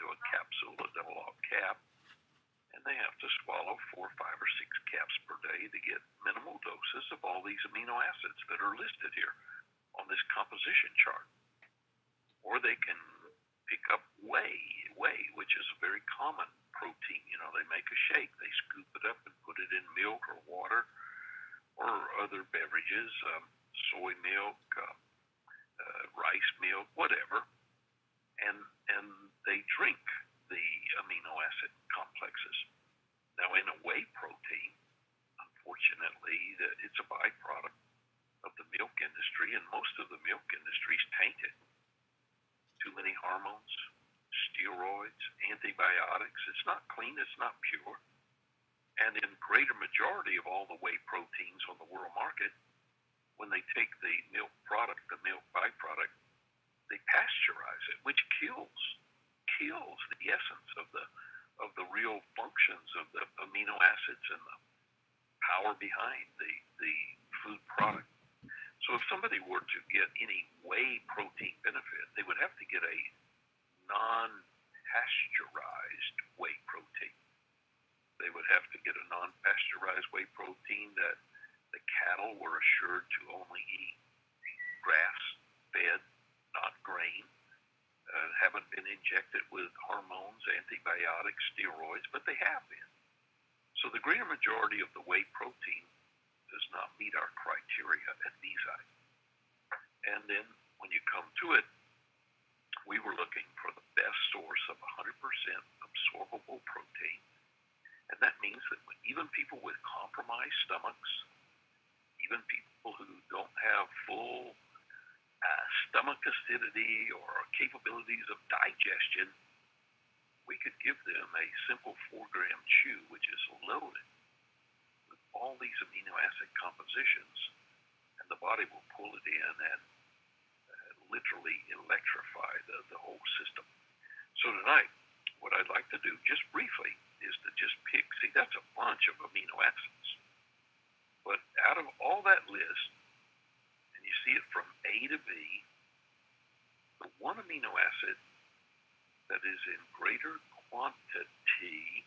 into a capsule, a double off cap, and they have to swallow 4, 5, or 6 caps per day to get minimal doses of all these amino acids that are listed here on this composition chart. Or they can pick up whey, which is a very common protein. They make a shake, they scoop it up and put it in milk or water or other beverages, soy milk, rice milk, whatever, and they drink the amino acid complexes. Now, in a whey protein, unfortunately, it's a byproduct of the milk industry, and most of the milk industry is tainted. Too many hormones, steroids, antibiotics. It's not clean, it's not pure. And in greater majority of all the whey proteins on the world market, when they take the milk product, the milk byproduct, they pasteurize it, which kills the essence of the real functions of the amino acids and the power behind the food product. So if somebody were to get any whey protein benefit, they would have to get a non-pasteurized whey protein. They would have to get a non-pasteurized whey protein that the cattle were assured to only eat grass-fed, not grain, haven't been injected with hormones, antibiotics, steroids, but they have been. So the greater majority of the whey protein does not meet our criteria at VSI. And then when you come to it, we were looking for the best source of 100% absorbable protein. And that means that even people with compromised stomachs, even people who don't have full stomach acidity or capabilities of digestion, we could give them a simple 4-gram chew, which is loaded with all these amino acid compositions, and the body will pull it in and literally electrify the whole system. So tonight, what I'd like to do, just briefly, is to just pick, see, that's a bunch of amino acids. But out of all that list, and you see it from A to V, the one amino acid that is in greater quantity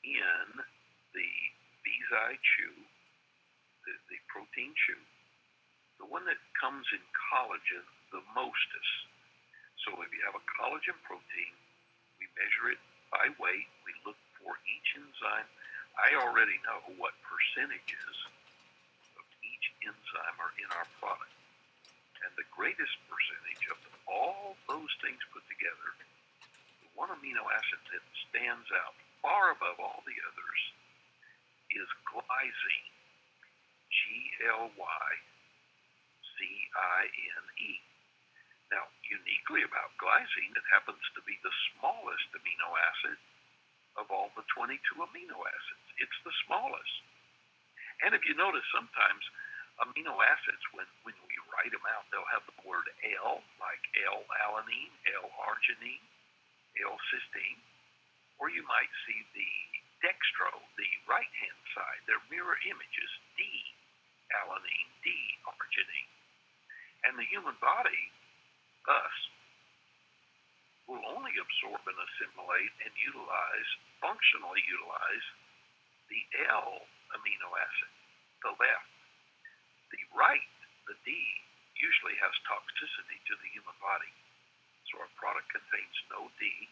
in the BZI chew, the protein chew, the one that comes in collagen the mostest. So if you have a collagen protein, we measure it by weight. We look for each enzyme. I already know what percentages of each enzyme are in our product. And the greatest percentage of all those things put together, the one amino acid that stands out far above all the others is glycine, Glycine. Now, uniquely about glycine, it happens to be the smallest amino acid of all the 22 amino acids. It's the smallest. And if you notice, sometimes amino acids, when we write them out, they'll have the word L, like L-alanine, L-arginine, L-cysteine, or you might see the dextro, the right-hand side. They're mirror images, D-alanine, D-arginine. And the human body, us, will only absorb and assimilate and functionally utilize the L amino acid, the left. The right, the D, usually has toxicity to the human body. So our product contains no D,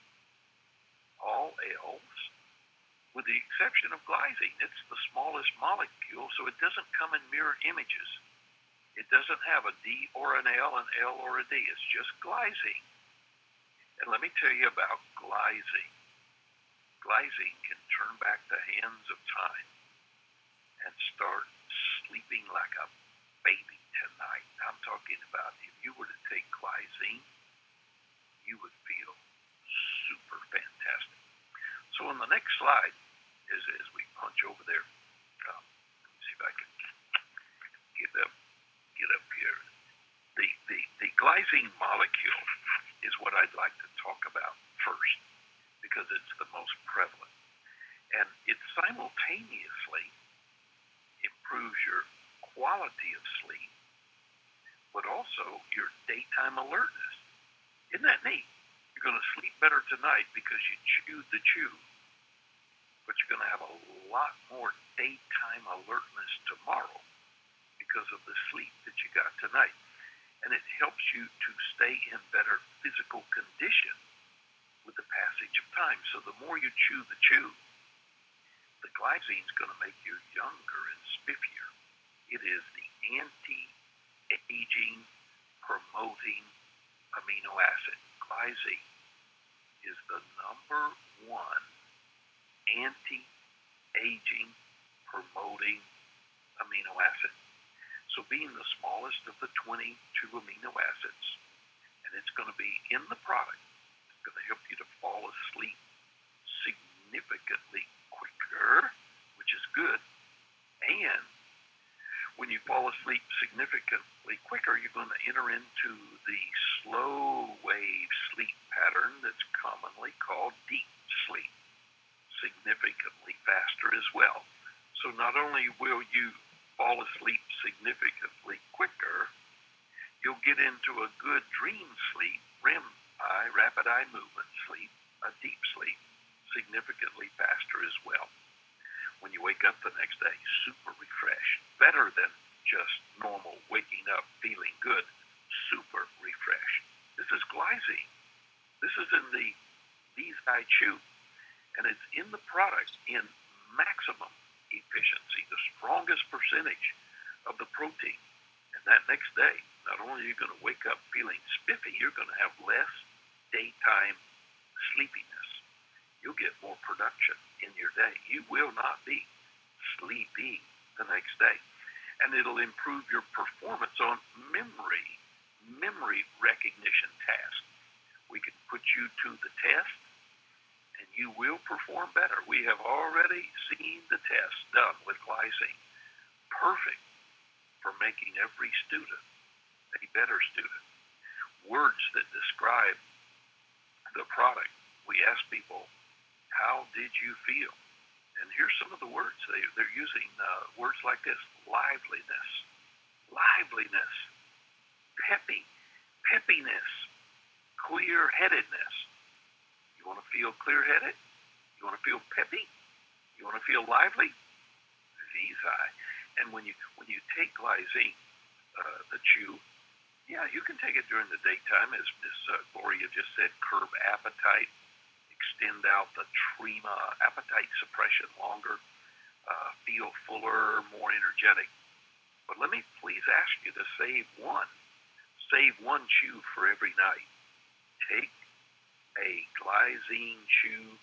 all L's, with the exception of glycine. It's the smallest molecule, so it doesn't come in mirror images. It doesn't have a D or an L or a D. It's just glycine. And let me tell you about glycine. Glycine can turn back the hands of time and start sleeping like a baby tonight. I'm talking about if you were to take glycine, you would feel super fantastic. So on the next slide, as we punch over there, let me see if I can get up here. The glycine molecule is what I'd like to talk about first, because it's the most prevalent. And it simultaneously improves your quality of sleep, but also your daytime alertness. Isn't that neat? You're going to sleep better tonight. tonight because you chewed the chew, but you're going to have a lot more daytime alertness tomorrow because of the sleep that you got tonight. And it helps you to stay in better physical condition with the passage of time. So the more you chew the chew, the glycine is going to make you younger and spiffier. It is the anti-aging promoting amino acid. Glycine is the number one anti-aging promoting amino acid. So being the smallest of the 22 amino acids, and it's going to be in the product, it's going to help you to fall asleep significantly quicker, which is good. And when you fall asleep significantly quicker, you're going to enter into the slow wave sleep pattern that's commonly called deep sleep, significantly faster as well. So not only will you fall asleep significantly quicker, you'll get into a good dream sleep, REM eye, rapid eye movement sleep, a deep sleep, significantly faster as well. When you wake up the next day, super refreshed, better than just normal waking up feeling good, super refreshed. This is glycine. This is in the Bees Eye Chew, and it's in the product in maximum efficiency, the strongest percentage of the protein. And that next day, not only are you going to wake up feeling spiffy, you're going to have less daytime sleepiness. You'll get more production in your day. You will not be sleepy the next day. And it'll improve your performance on memory recognition tasks. We can put you to the test, and you will perform better. We have already seen the test done with glycine. Perfect for making every student a better student. Words that describe the product. We ask people, how did you feel? And here's some of the words. They're using words like this: liveliness, peppiness, clear-headedness. You want to feel clear-headed? You want to feel peppy? You want to feel lively? Bees Eye. And when you take glycine, the chew, yeah, you can take it during the daytime, as Miss Gloria just said, curb appetite, extend out the trema, appetite suppression longer, feel fuller, more energetic. But let me please ask you to save one chew for every night. Take a glycine chew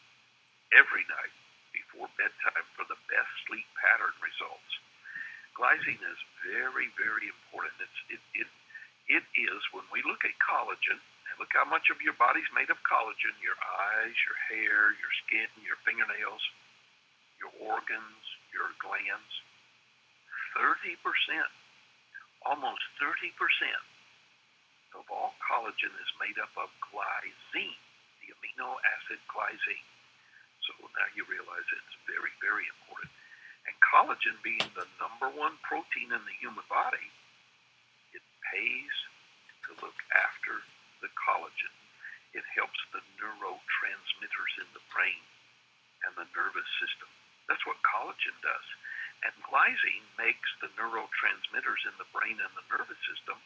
every night before bedtime for the best sleep pattern results. Glycine is very, very important. It is, when we look at collagen, and look how much of your body's made of collagen: your eyes, your hair, your skin, your fingernails, your organs, your glands. 30%, almost 30% of all collagen is made up of glycine, the amino acid glycine. So now you realize it's very, very important. And collagen being the number one protein in the human body, it pays to look after the collagen. It helps the neurotransmitters in the brain and the nervous system. That's what collagen does. And glycine makes the neurotransmitters in the brain and the nervous system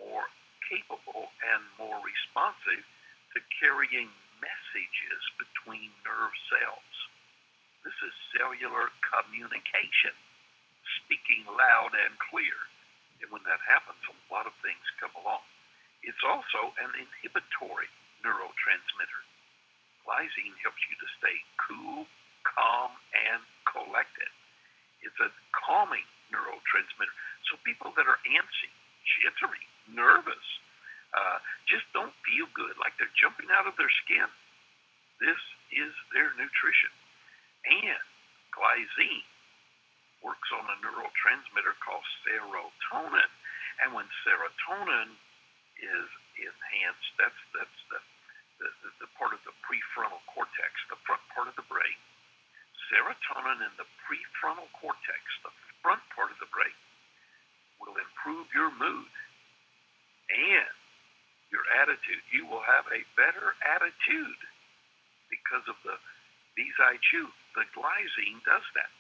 more capable and more responsive to carrying messages between nerve cells. This is cellular communication, speaking loud and clear. And when that happens, a lot of things come along. It's also an inhibitory neurotransmitter. Glycine helps you to stay cool, calm, and collected. It's a calming neurotransmitter. So people that are antsy, jittery, nervous, just don't feel good, like they're jumping out of their skin, this is their nutrition. And glycine works on a neurotransmitter called serotonin. And when serotonin is enhanced, that's the part of the prefrontal cortex, the front part of the brain. Serotonin in the prefrontal cortex, the front part of the brain, will improve your mood and your attitude. You will have a better attitude because of the bees I chew. The glycine does that.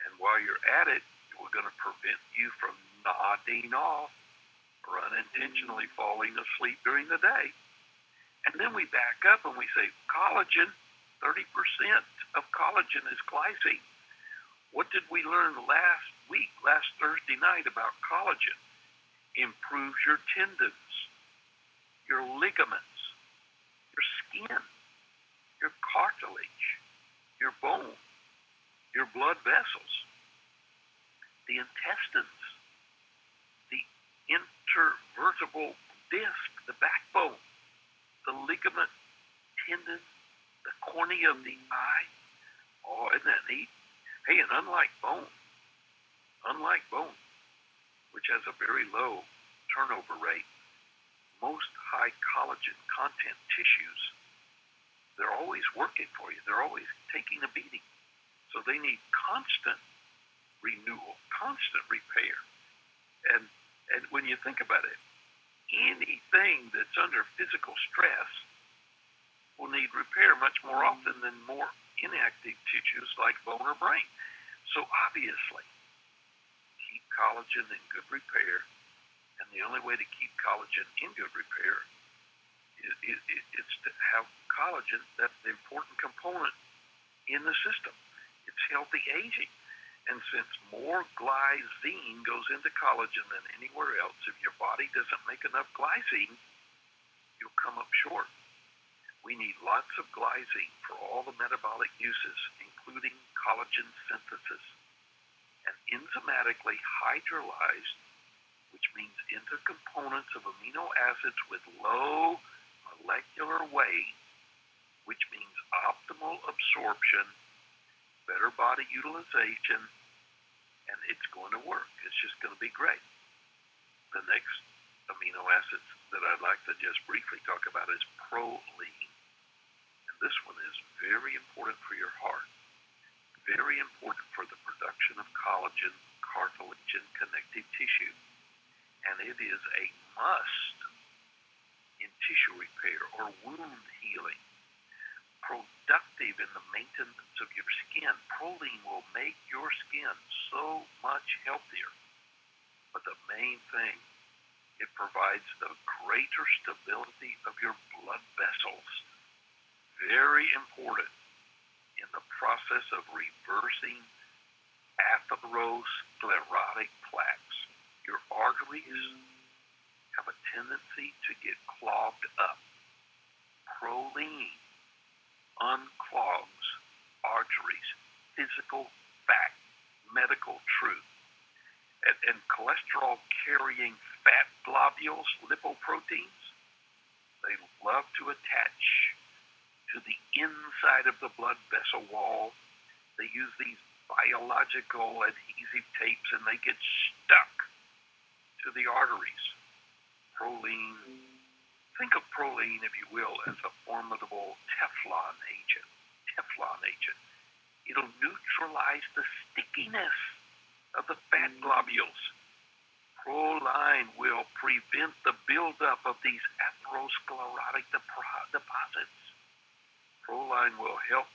And while you're at it, we're going to prevent you from nodding off or unintentionally falling asleep during the day. And then we back up and we say, collagen, 30% of collagen is glycine. What did we learn last Thursday night about collagen? Improves your tendons, your ligaments, your skin, your cartilage, your bone, your blood vessels, the intestines, the intervertebral disc, the backbone, the ligament, tendon, the cornea of the eye. Oh, isn't that neat? Hey, and unlike bone, which has a very low turnover rate, most high collagen content tissues, they're always working for you. They're always taking a beating. So they need constant renewal, constant repair. And when you think about it, anything that's under physical stress will need repair much more often than more inactive tissues like bone or brain. So obviously, keep collagen in good repair, and the only way to keep collagen in good repair is to have collagen. That's the important component in the system. It's healthy aging. And since more glycine goes into collagen than anywhere else, if your body doesn't make enough glycine, you'll come up short. We need lots of glycine for all the metabolic uses, including collagen synthesis. And enzymatically hydrolyzed, which means into components of amino acids with low molecular weight, which means optimal absorption, better body utilization, and it's going to work. It's just going to be great. The next amino acids that I'd like to just briefly talk about is proline. And this one is very important for your heart, very important for the production of collagen, cartilage, and connective tissue. And it is a must in tissue repair or wound healing. Productive in the maintenance of your skin. Proline will make your skin so much healthier. But the main thing, it provides the greater stability of your blood vessels. Very important in the process of reversing atherosclerotic plaques. Your arteries have a tendency to get clogged up. Proline unclogs arteries. Physical fact, medical truth. And cholesterol-carrying fat globules, lipoproteins, they love to attach to the inside of the blood vessel wall. They use these biological adhesive tapes and they get stuck to the arteries. Proline, think of proline, if you will, as a formidable Teflon agent. It'll neutralize the stickiness of the fat globules. Proline will prevent the buildup of these atherosclerotic deposits. Proline will help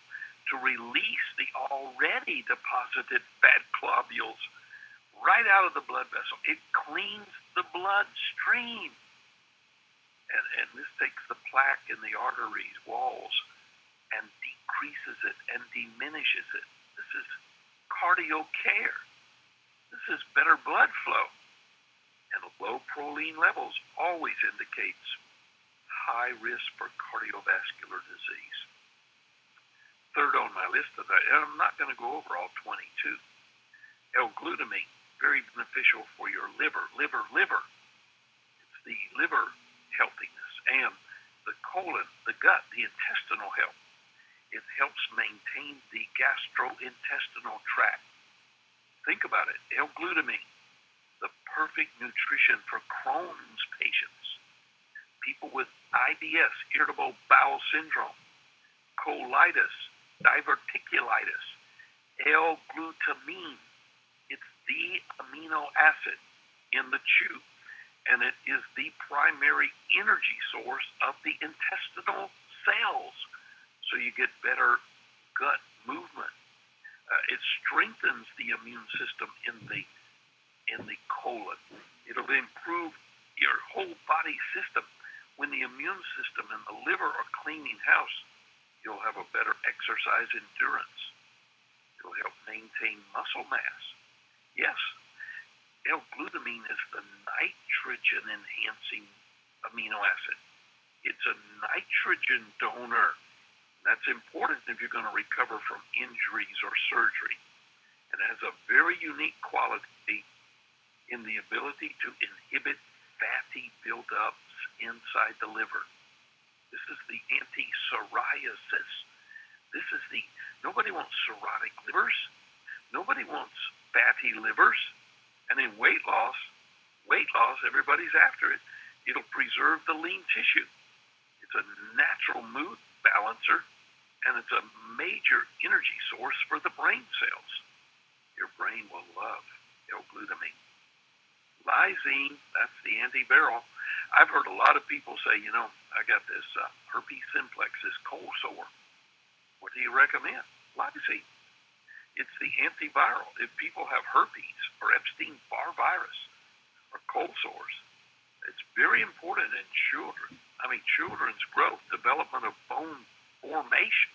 to release the already deposited fat globules right out of the blood vessel. It cleans the bloodstream. And this takes the plaque in the arteries, walls, and decreases it and diminishes it. This is cardio care. This is better blood flow. And low proline levels always indicates high risk for cardiovascular disease. Third on my list of that, and I'm not going to go over all 22. L-glutamine, very beneficial for your liver. It's the liver healthiness, and the colon, the gut, the intestinal health. It helps maintain the gastrointestinal tract. Think about it. L-glutamine, the perfect nutrition for Crohn's patients, people with IBS, irritable bowel syndrome, colitis, diverticulitis. L-glutamine, it's the amino acid in the chew. and it is the primary energy source of the intestinal cells. So you get better gut movement. It strengthens the immune system in the colon. It'll improve your whole body system. When the immune system and the liver are cleaning house, you'll have a better exercise endurance. It'll help maintain muscle mass. Yes, L-glutamine is the nitrogen-enhancing amino acid. It's a nitrogen donor. That's important if you're going to recover from injuries or surgery. And it has a very unique quality in the ability to inhibit fatty buildups inside the liver. This is the anti-psoriasis. Nobody wants cirrhotic livers. Nobody wants fatty livers. And in weight loss, everybody's after it. It'll preserve the lean tissue. It's a natural mood balancer, and it's a major energy source for the brain cells. Your brain will love L-glutamine. Lysine, that's the antiviral. I've heard a lot of people say, I got this herpes simplex, this cold sore. What do you recommend? Lysine. It's the antiviral. If people have herpes or Epstein-Barr virus or cold sores, it's very important in children. Children's growth, development of bone formation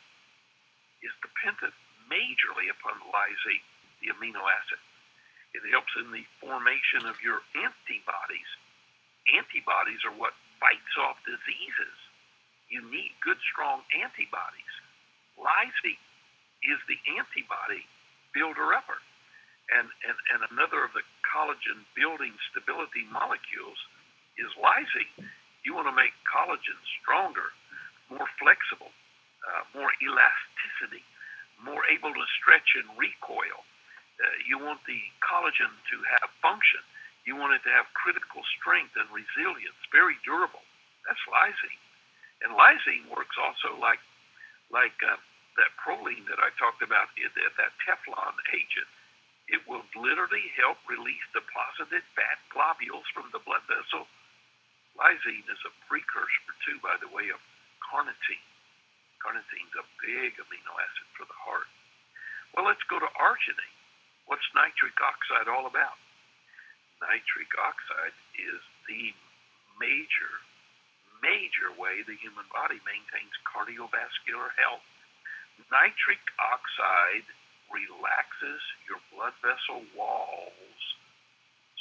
is dependent majorly upon lysine, the amino acid. It helps in the formation of your antibodies. Antibodies are what fights off diseases. You need good, strong antibodies. Lysine is the antibody builder-upper. And another of the collagen building stability molecules is lysine. You want to make collagen stronger, more flexible, more elasticity, more able to stretch and recoil. You want the collagen to have function. You want it to have critical strength and resilience, very durable. That's lysine. And lysine works also like that proline that I talked about, that Teflon agent. It will literally help release deposited fat globules from the blood vessel. Lysine is a precursor, too, by the way, of carnitine. Carnitine's a big amino acid for the heart. Well, let's go to arginine. What's nitric oxide all about? Nitric oxide is the major way the human body maintains cardiovascular health. Nitric oxide relaxes your blood vessel walls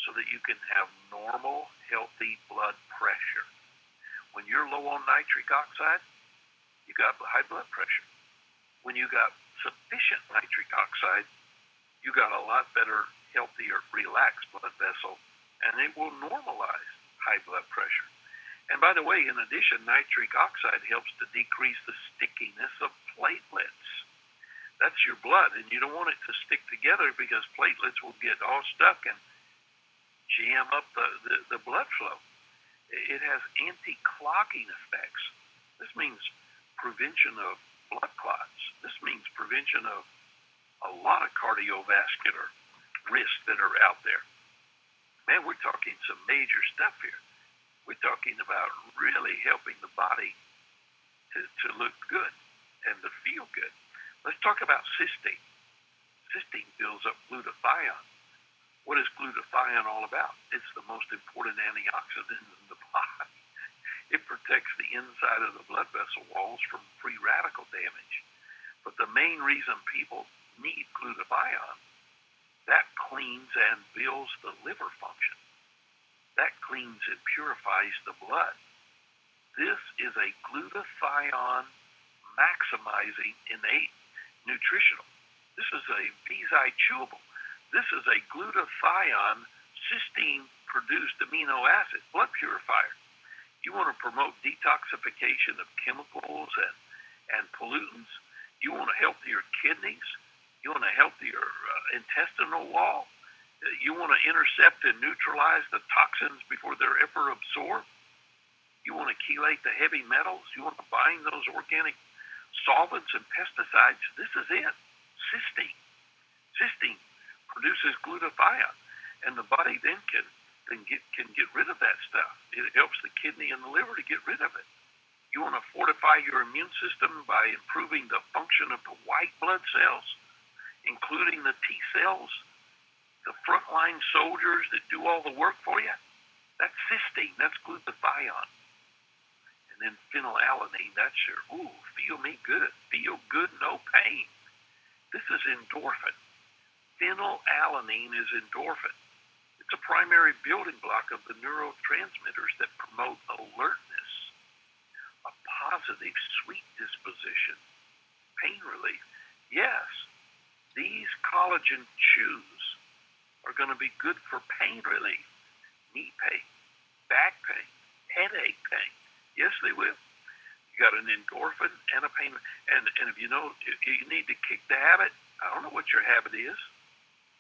so that you can have normal, healthy blood pressure. When you're low on nitric oxide, you got high blood pressure. When you got sufficient nitric oxide, you got a lot better, healthier, relaxed blood vessel, and it will normalize high blood pressure. And by the way, in addition, nitric oxide helps to decrease the stickiness of platelets. That's your blood, and you don't want it to stick together because platelets will get all stuck and jam up the blood flow. It has anti-clogging effects. This means prevention of blood clots. This means prevention of a lot of cardiovascular risks that are out there. Man, we're talking some major stuff here. We're talking about really helping the body to look good and to feel good. Let's talk about cysteine. Cysteine builds up glutathione. What is glutathione all about? It's the most important antioxidant in the body. It protects the inside of the blood vessel walls from free radical damage. But the main reason people need glutathione, that cleans and builds the liver function. That cleans and purifies the blood. This is a glutathione maximizing innate nutritional. This is a VZI chewable. This is a glutathione cysteine produced amino acid blood purifier. You want to promote detoxification of chemicals and pollutants. You want to help your kidneys. You want to help your intestinal wall. You want to intercept and neutralize the toxins before they're ever absorbed. You want to chelate the heavy metals. You want to bind those organic solvents and pesticides. This is it. Cysteine. Cysteine produces glutathione, and the body then can can get rid of that stuff. It helps the kidney and the liver to get rid of it. You want to fortify your immune system by improving the function of the white blood cells, including the T cells, the frontline soldiers that do all the work for you. That's cysteine, that's glutathione. And then phenylalanine, that's your, feel me good, feel good, no pain. This is endorphin. Phenylalanine is endorphin. It's a primary building block of the neurotransmitters that promote alertness, a positive, sweet disposition, pain relief. Yes, these collagen chews are going to be good for pain relief, knee pain, back pain, headache pain. Yes, they will. You got an endorphin and a pain. And if you know, if you need to kick the habit, I don't know what your habit is.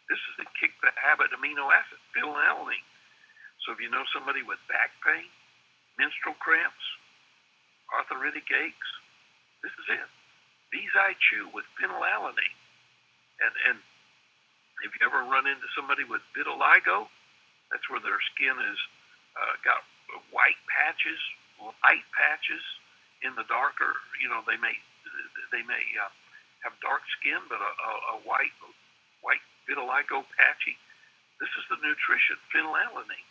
This is the kick the habit amino acid, phenylalanine. So if you know somebody with back pain, menstrual cramps, arthritic aches, this is it. These I chew with phenylalanine. And if you ever run into somebody with vitiligo, that's where their skin is got white patches, light patches in the darker. You know, they may have dark skin, but a white vitiligo patchy. This is the nutrition, phenylalanine,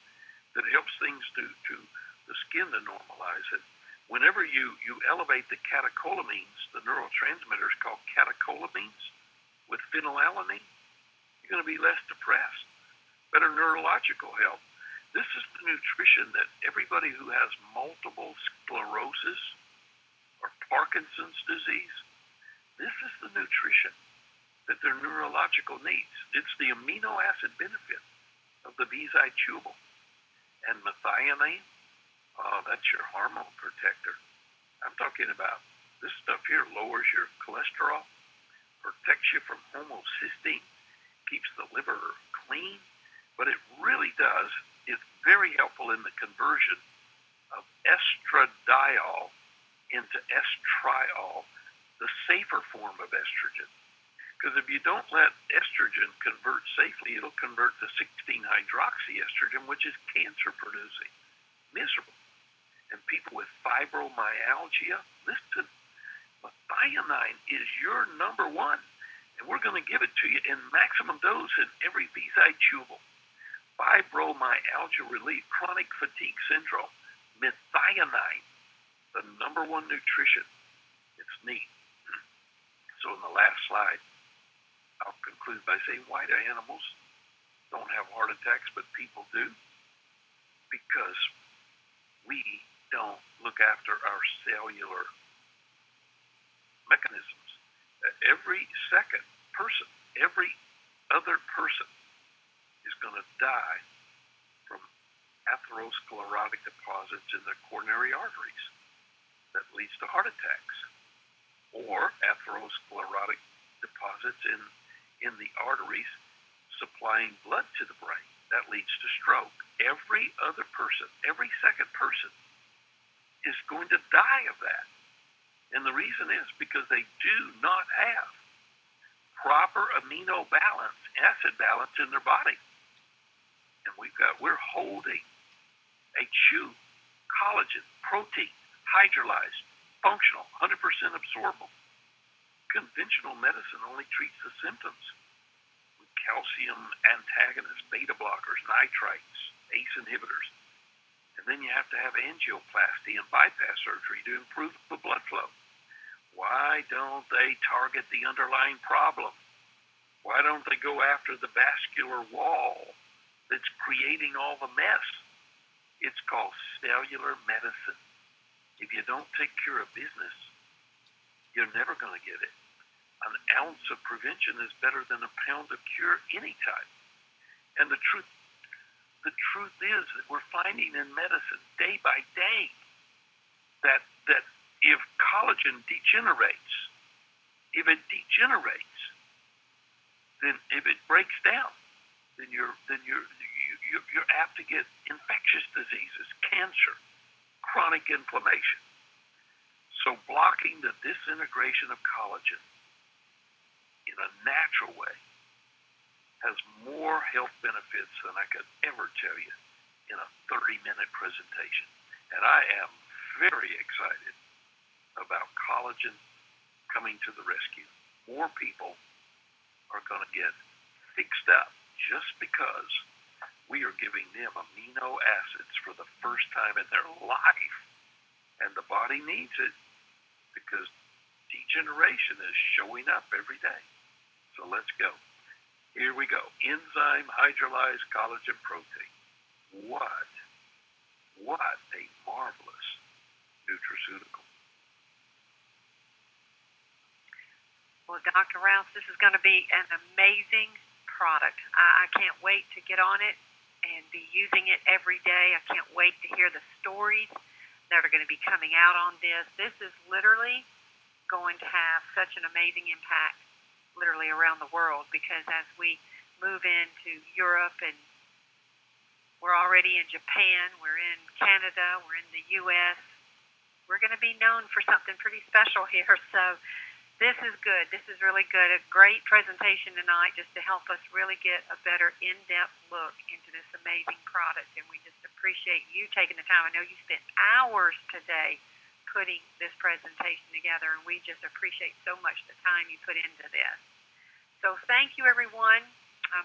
that helps things to the skin to normalize it. Whenever you elevate the catecholamines, the neurotransmitters called catecholamines, with phenylalanine, you're going to be less depressed, better neurological health. This is the nutrition that everybody who has multiple sclerosis or Parkinson's disease, this is the nutrition that their neurological needs. It's the amino acid benefit of the Beezai chewable. And methionine, that's your hormone protector. I'm talking about this stuff here lowers your cholesterol, protects you from homocysteine, keeps the liver clean, but it really does. It's very helpful in the conversion of estradiol into estriol, the safer form of estrogen. Because if you don't let estrogen convert safely, it'll convert to 16-hydroxyestrogen, which is cancer-producing. Miserable. And people with fibromyalgia, listen, methionine is your number one. And we're going to give it to you in maximum dose in every Beezai chewable. Fibromyalgia relief, chronic fatigue syndrome, methionine, the number one nutrition. It's neat. So in the last slide, I'll conclude by saying, why do animals don't have heart attacks, but people do? Because we don't look after our cellular mechanisms. Every second person, every other person is going to die from atherosclerotic deposits in the coronary arteries that leads to heart attacks, or atherosclerotic deposits in the arteries supplying blood to the brain that leads to stroke. Every other person, every second person is going to die of that. And the reason is because they do not have proper amino balance, acid balance in their body. And we're holding a chew, collagen, protein, hydrolyzed, functional, 100% absorbable. Conventional medicine only treats the symptoms with calcium antagonists, beta blockers, nitrites, ACE inhibitors. And then you have to have angioplasty and bypass surgery to improve the blood flow. Why don't they target the underlying problem? Why don't they go after the vascular wall that's creating all the mess? It's called cellular medicine. If you don't take care of business, you're never going to get it. An ounce of prevention is better than a pound of cure anytime. And the truth is that we're finding in medicine day by day that if collagen degenerates, then if it breaks down, then you're apt to get infectious diseases, cancer, chronic inflammation. So blocking the disintegration of collagen in a natural way has more health benefits than I could ever tell you. in a 30-minute presentation. And I am very excited about collagen coming to the rescue. More people are going to get fixed up just because we are giving them amino acids for the first time in their life. And the body needs it because degeneration is showing up every day. So let's go. Here we go. Enzyme hydrolyzed collagen protein. What a marvelous nutraceutical. Well, Dr. Rouse, this is going to be an amazing product. I can't wait to get on it and be using it every day. I can't wait to hear the stories that are going to be coming out on this. This is literally going to have such an amazing impact literally around the world, because as we move into Europe, and we're already in Japan, we're in Canada, we're in the U.S., we're going to be known for something pretty special here. So this is good. This is really good. A great presentation tonight just to help us really get a better in-depth look into this amazing product. And we just appreciate you taking the time. I know you spent hours today putting this presentation together, and we just appreciate so much the time you put into this. So thank you, everyone.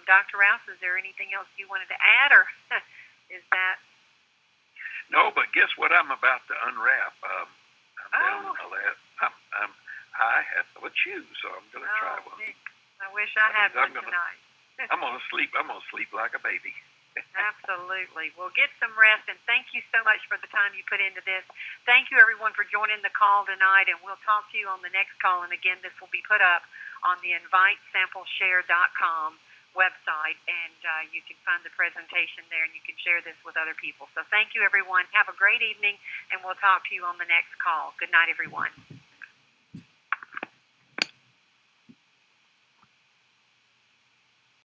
Dr. Rouse, is there anything else you wanted to add, or is that? No, but guess what I'm about to unwrap? I'm down on the last. I have a chew, so I'm going to try one. I wish I had one tonight. I'm going to sleep. I'm going to sleep like a baby. Absolutely. Well, get some rest, and thank you so much for the time you put into this. Thank you, everyone, for joining the call tonight, and we'll talk to you on the next call. And again, this will be put up on the invitesampleshare.com website, and you can find the presentation there, and you can share this with other people. So thank you, everyone. Have a great evening, and we'll talk to you on the next call. Good night, everyone.